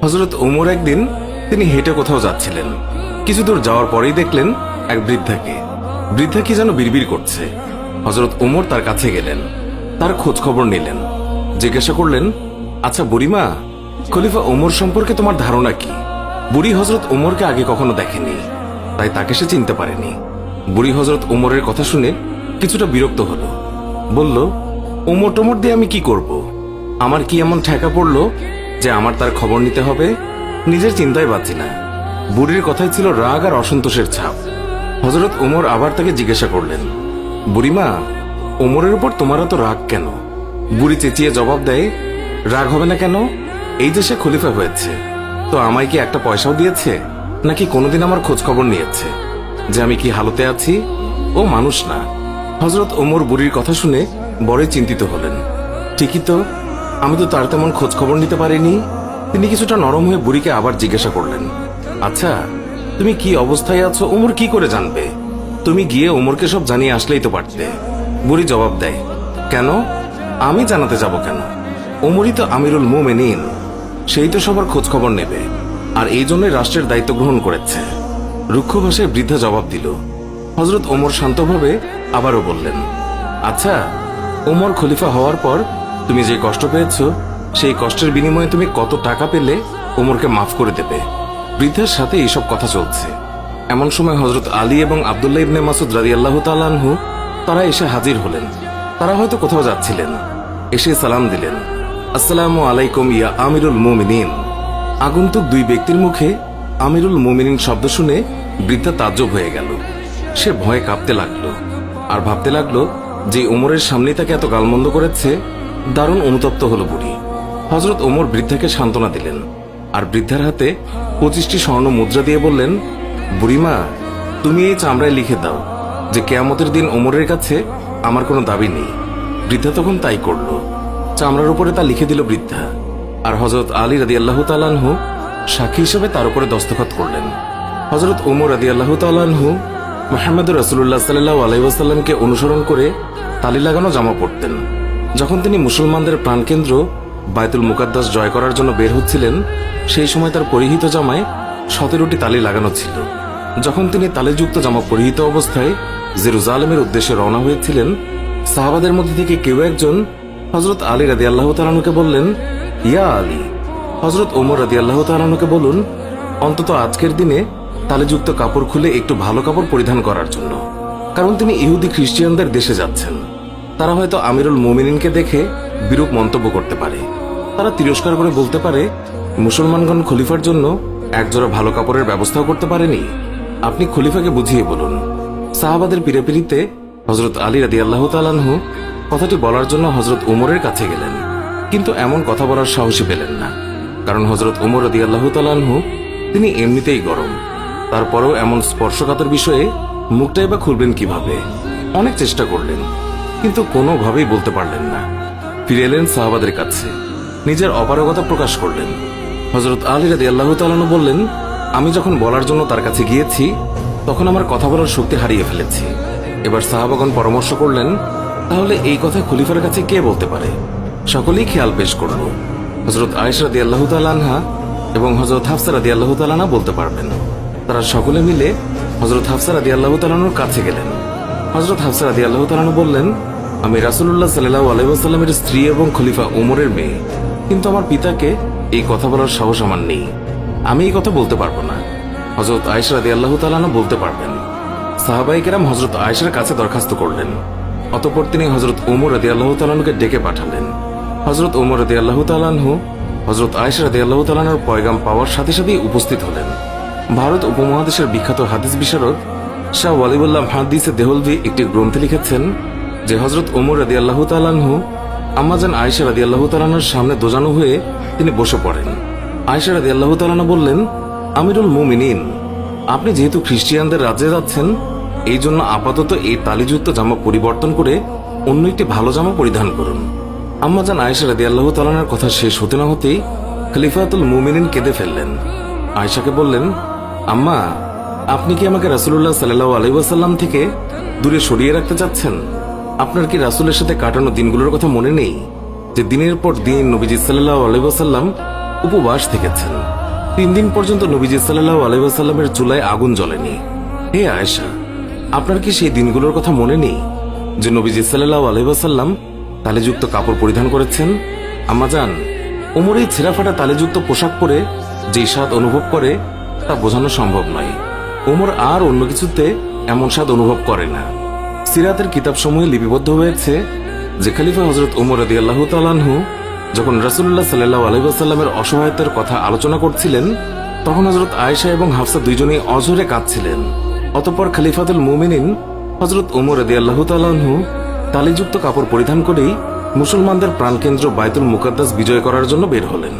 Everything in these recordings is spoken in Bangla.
হযরত ওমর একদিন তিনি হেঁটে কোথাও যাচ্ছিলেন। কিছু দূর যাওয়ার পরেই দেখলেন এক বৃদ্ধাকে। বৃদ্ধা কি যেন বিড়বিড় করছে। হযরত ওমর তার কাছে গেলেন, তার খোঁজ খবর নিলেন, জিজ্ঞাসা করলেন, আচ্ছা বুড়িমা, খলিফা ওমর সম্পর্কে তোমার ধারণা কি? বুড়ি হযরত ওমরকে আগে কখনো দেখেনি, তাই তাকে সে চিনতে পারেনি। বুড়ি হযরত ওমরের কথা শুনে কিছুটা বিরক্ত হলো, বলল, ওমর টোমর দিয়ে আমি কি করব? আমার কি এমন ঠেকা পড়লো যে আমার তার খবর নিতে হবে? নিজের চিন্তায় বাঁচি না। বুড়ির কথায় ছিল রাগ আর অসন্তোষের ছাপ। হযরত ওমর আবার তাকে জিজ্ঞাসা করলেন, বুড়িমা, ওমরের উপর তোমার এত রাগ কেন? বুড়ি চেঁচিয়ে জবাব দেয়, রাগ হবে না কেন? এই যে সে খলিফা হয়েছে, তো আমায় কি একটা পয়সাও দিয়েছে? নাকি কোনোদিন আমার খোঁজ খবর নিয়েছে যে আমি কি হালতে আছি? ও মানুষ না। হযরত ওমর বুড়ির কথা শুনে বড়ই চিন্তিত হলেন। ঠিকই তো, আমি তো তার তেমন খোঁজ খবর নিতে পারিনি। তিনি কিছুটা নরম হয়ে বুড়িকে আবার জিজ্ঞাসা করলেন, আচ্ছা, তুমি কি অবস্থায় আছো ওমর কি করে জানবে? তুমি গিয়ে ওমরকে সব জানিয়ে আসলেই তো পারতে। বুড়ি জবাব দেয়, কেন? আমি জানাতে যাব কেন? ওমরই তো আমিরুল মুমিনিন, সেই তো সবার খোঁজ খবর নেবে, আর এই জন্যই রাষ্ট্রের দায়িত্ব গ্রহণ করেছে। রুক্ষ ভাষায় বৃদ্ধা জবাব দিল। হযরত ওমর শান্তভাবে আবারও বললেন, আচ্ছা, ওমর খলিফা হওয়ার পর তুমি যে কষ্ট পেয়েছ, সেই কষ্টের বিনিময়ে তুমি কত টাকা পেলে ওমরকে মাফ করে দেবে? বৃদ্ধার সাথে এইসব কথা চলছে। এমন সময় হযরত আলী এবং আব্দুল্লাহ ইবনে মাসউদ রাদিয়াল্লাহু তাআলা আনহু তারা এসে হাজির হলেন। তারা হয়তো কোথাও যাচ্ছিলেন। এসে সালাম দিলেন, আসসালামু আলাইকুম ইয়া আমিরুল মুমিনিন। আগন্তুক দুই ব্যক্তির মুখে আমিরুল মুমিনিন শব্দ শুনে বৃদ্ধা তাজ্জব হয়ে গেল। সে ভয়ে কাঁপতে লাগলো আর ভাবতে লাগলো যে ওমরের সামনেই তাকে এত গালমন্দ করেছে। দারুণ অনুতপ্ত হলো বুড়ি। হযরত ওমর বৃদ্ধাকে সান্ত্বনা দিলেন আর বৃদ্ধার হাতে 25টি স্বর্ণ মুদ্রা দিয়ে বললেন, বুড়িমা, তুমি এই চামড়ায় লিখে দাও যে কিয়ামতের দিন ওমরের কাছে আমার কোনো দাবি নেই। বৃদ্ধা তখন তাই করল। চামড়ার উপরে তা লিখে দিল বৃদ্ধা, আর হযরত আলী রাদিয়াল্লাহু তাআলা আনহু সাক্ষী হিসেবে তার উপরে দস্তখত করলেন। হযরত ওমর রাদিয়াল্লাহু তাআলা আনহু মুহাম্মদুর রাসূলুল্লাহ সাল্লাল্লাহু আলাইহি ওয়াসাল্লামকে অনুসরণ করে তালি লাগানো জামা পরতেন। যখন তিনি মুসলমানদের প্রাণকেন্দ্র বায়তুল মুকাদ্দাস জয় করার জন্য বের হচ্ছিলেন, সেই সময় তার পরিহিত জামায় 17টি তালি লাগানো ছিল। যখন তিনি তালিযুক্ত জামা পরিহিত অবস্থায় জেরুজালেমের উদ্দেশ্যে রওনা হয়েছিলেন, সাহাবাদের মধ্যে থেকে কেউ একজন হযরত আলী রাদিয়াল্লাহু তাআলা আনহুকে বললেন, ইয়া আলী, হযরত ওমর রাদিয়াল্লাহু তাআলা আনহুকে বলুন অন্তত আজকের দিনে তালিযুক্ত কাপড় খুলে একটু ভালো কাপড় পরিধান করার জন্য, কারণ তিনি ইহুদি খ্রিস্টানদের দেশে যাচ্ছেন। তারা হয়তো আমিরুল মুমিনিনকে দেখে বিরূপ মন্তব্য করতে পারে। তারা তিরস্কার করে বলতে পারে, মুসলমানগণ খলিফার জন্য একজোড়া ভালো কাপড়ের ব্যবস্থাও করতে পারেনি। আপনি খলিফাকে বুঝিয়ে বলুন। সাহাবাদের পিড়াপিড়িতে হযরত আলী রাদিয়াল্লাহু তাআলা আনহু কথাটি বলার জন্য হযরত ওমরের কাছে গেলেন, কিন্তু এমন কথা বলার সাহসী পেলেন না, কারণ হযরত ওমর রাদিয়াল্লাহু তাআলা আনহু তিনি এমনিতেই গরম। তারপরেও এমন স্পর্শকাতর বিষয়ে মুখটাই বা খুলবেন কিভাবে? অনেক চেষ্টা করলেন, কিন্তু কোনোভাবেই বলতে পারলেন না। ফিরে এলেন সাহাবাদের কাছে, নিজের অপারগতা প্রকাশ করলেন। হযরত আলী রাদিয়াল্লাহু তাআলা আনহু বললেন, আমি যখন বলার জন্য তার কাছে গিয়েছি, তখন আমার কথা বলার শক্তি হারিয়ে ফেলেছি। এবার সাহাবাগণ পরামর্শ করলেন, তাহলে এই কথা খলিফার কাছে কে বলতে পারে? সকলেই খেয়াল পেশ করল। হযরত আয়েশা রাদিয়াল্লাহু তাআলা আনহা এবং হযরত হাফসা রাদিয়াল্লাহু তাআলা আনহা বলতে পারবেন। তারা সকলে মিলে হযরত হাফসা রাদিয়াল্লাহু তাআলা আনহুর কাছে গেলেন। হযরত হাফসা রাদিয়াল্লাহু তাআলা আনহু বললেন, আমি রাসূলুল্লাহ সাল্লাল্লাহু আলাইহি ওয়াসাল্লামের স্ত্রী এবং খলিফা ওমরের মেয়ে, কিন্তু আমার পিতাকে এই কথা বলার সাহস আমার নেই। আমি এই কথা বলতে পারবো না। হযরত আয়েশা রাদিয়াল্লাহু তাআলা আনহা বলতে পারবেন। সাহাবায়ে কেরাম হযরত আয়েশার কাছে দরখাস্ত করলেন। অতঃপর তিনি হযরত ওমর রাদিয়াল্লাহু তাআলা আনহুকে ডেকে পাঠালেন। হযরত ওমর রাদিয়াল্লাহু তাআলা আনহু হযরত আয়েশা রাদিয়াল্লাহু তাআলা আনহার পয়গাম পাওয়ার সাথে সাথেই উপস্থিত হলেন। ভারত উপমহাদেশের বিখ্যাত হাদিস বিশারদ শাহ ওয়ালিউল্লাহ মুহাদ্দিস দেহলভি একটি গ্রন্থে লিখেছেন যে হযরত ওমর রাদিয়াল্লাহু তাআলা আনহু আম্মাজান আয়েশা রাদিয়াল্লাহু তাআলা আনহার সামনে দোজানো হয়ে তিনি বসে পড়েন। আয়েশা রাদিয়াল্লাহু তাআলা আনহা বললেন, আমিরুল মুমিনিন, আপনি যেহেতু খ্রিস্টিয়ানদের রাজ্যে যাচ্ছেন, এই জন্য আপাতত এই তালিযুক্ত জামা পরিবর্তন করে অন্য একটি ভালো জামা পরিধান করুন। আম্মাজান আয়েশা রাদিয়াল্লাহু তাআলা আনহার কথা শেষ হতে না হতেই খলিফাতুল মুমিনিন কেঁদে ফেললেন। আয়েশাকে বললেন, আম্মা, আপনি কি আমাকে রাসূলুল্লাহ সাল্লাল্লাহু আলাইহি ওয়াসাল্লাম থেকে দূরে সরিয়ে রাখতে চাচ্ছেন? আপনার কি রাসূলের সাথে কাটানো দিনগুলোর কথা মনে নেই, যে দিনের পর দিন নবীজি সাল্লাল্লাহু আলাইহি ওয়াসাল্লাম উপবাস থেকেছেন। 3 দিন পর্যন্ত নবীজি সাল্লাল্লাহু আলাইহি ওয়াসাল্লামের চুলায় আগুন জ্বলেনি। হে আয়েশা, আপনার কি সেই দিনগুলোর কথা মনে নেই যে নবীজি সাল্লাল্লাহু আলাইহি ওয়াসাল্লাম তালেযুক্ত কাপড় পরিধান করেছেন? আম্মাজান, ওমর এই ছেঁড়া ফাটা তালেযুক্ত পোশাক পরে যে স্বাদ অনুভব করে তা বোঝানো সম্ভব নয়। ওমর আর অন্য কিছুতে এমন স্বাদ অনুভব করে না। সিরাতের কিতাবসমূহে লিপিবদ্ধ হয়েছে যে খলিফা হযরত ওমর রাদিয়াল্লাহু তাআলা আনহু যখন রাসূলুল্লাহ সাল্লাল্লাহু আলাইহি ওয়াসাল্লামের অসহায়তার কথা আলোচনা করছিলেন, তখন হযরত আয়েশা এবং হাফসা দুইজনেই অঝরে কাঁদছিলেন। অতঃপর খলিফাতুল মুমিনিন হযরত ওমর রাদিয়াল্লাহু তাআলা আনহু তালিযুক্ত কাপড় পরিধান করেই মুসলমানদের প্রাণকেন্দ্র বাইতুল মুকাদ্দাস বিজয় করার জন্য বের হলেন।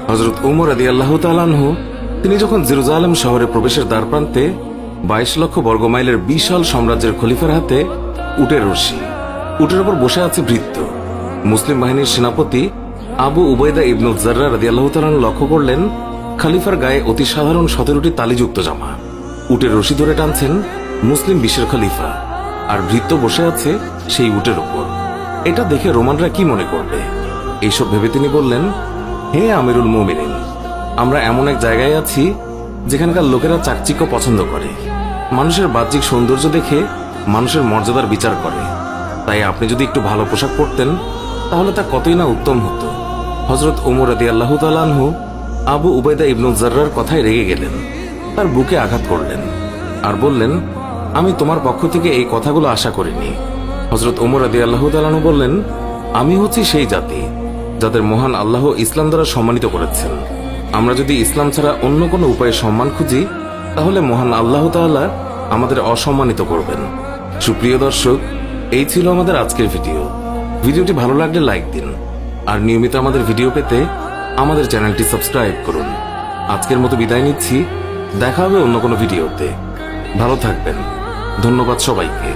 হযরত ওমর রাদিয়াল্লাহু তাআলা আনহু তিনি যখন জেরুজালেম শহরে প্রবেশের দ্বারপ্রান্তে 22 লক্ষ বর্গমাইলের বিশাল সাম্রাজ্যের খলিফার হাতে উটের রশি, উটের উপর বসে আছে ভৃত্য, মুসলিম বাহিনীর সেনাপতি আবু উবাইদা ইবনুল জাররাহ রাদিয়াল্লাহু তাআলা লক্ষ্য করলেন খলিফার গায়ে অতি সাধারণ 17টি তালিযুক্ত জামা। উটের রশি ধরে টানছেন মুসলিম বিশ্বের খলিফা, আর ভৃত্য বসে আছে সেই উটের উপর। এটা দেখে রোমানরা কি মনে করবে? এইসব ভেবে তিনি বললেন, হে আমিরুল মুমিনিন, আমরা এমন এক জায়গায় আছি যেখানকার লোকেরা চাকচিক্য পছন্দ করে, মানুষের বাহ্যিক সৌন্দর্য দেখে মানুষের মর্যাদার বিচার করে। তাই আপনি যদি একটু ভালো পোশাক পরতেন তাহলে তা কতই না উত্তম হতো। হযরত ওমর রাদিয়াল্লাহু তাআলা আনহু আবু উবাইদা ইবনুল জাররাহর কথায় রেগে গেলেন, তার বুকে আঘাত করলেন আর বললেন, আমি তোমার পক্ষ থেকে এই কথাগুলো আশা করিনি। হযরত ওমর রাদিয়াল্লাহু তাআলা আনহু বললেন, আমি হচ্ছি সেই জাতি যাদের মহান আল্লাহ ইসলাম দ্বারা সম্মানিত করেছেন। আমরা যদি ইসলাম ছাড়া অন্য কোনো উপায়ে সম্মান খুঁজি তাহলে মহান আল্লাহ তাআলা আমাদের অসম্মানিত করবেন। সুপ্রিয় দর্শক, এই ছিল আমাদের আজকের ভিডিও। ভিডিওটি ভালো লাগলে লাইক দিন, আর নিয়মিত আমাদের ভিডিও পেতে আমাদের চ্যানেলটি সাবস্ক্রাইব করুন। আজকের মতো বিদায় নিচ্ছি, দেখা হবে অন্য কোনো ভিডিওতে। ভালো থাকবেন। ধন্যবাদ সবাইকে।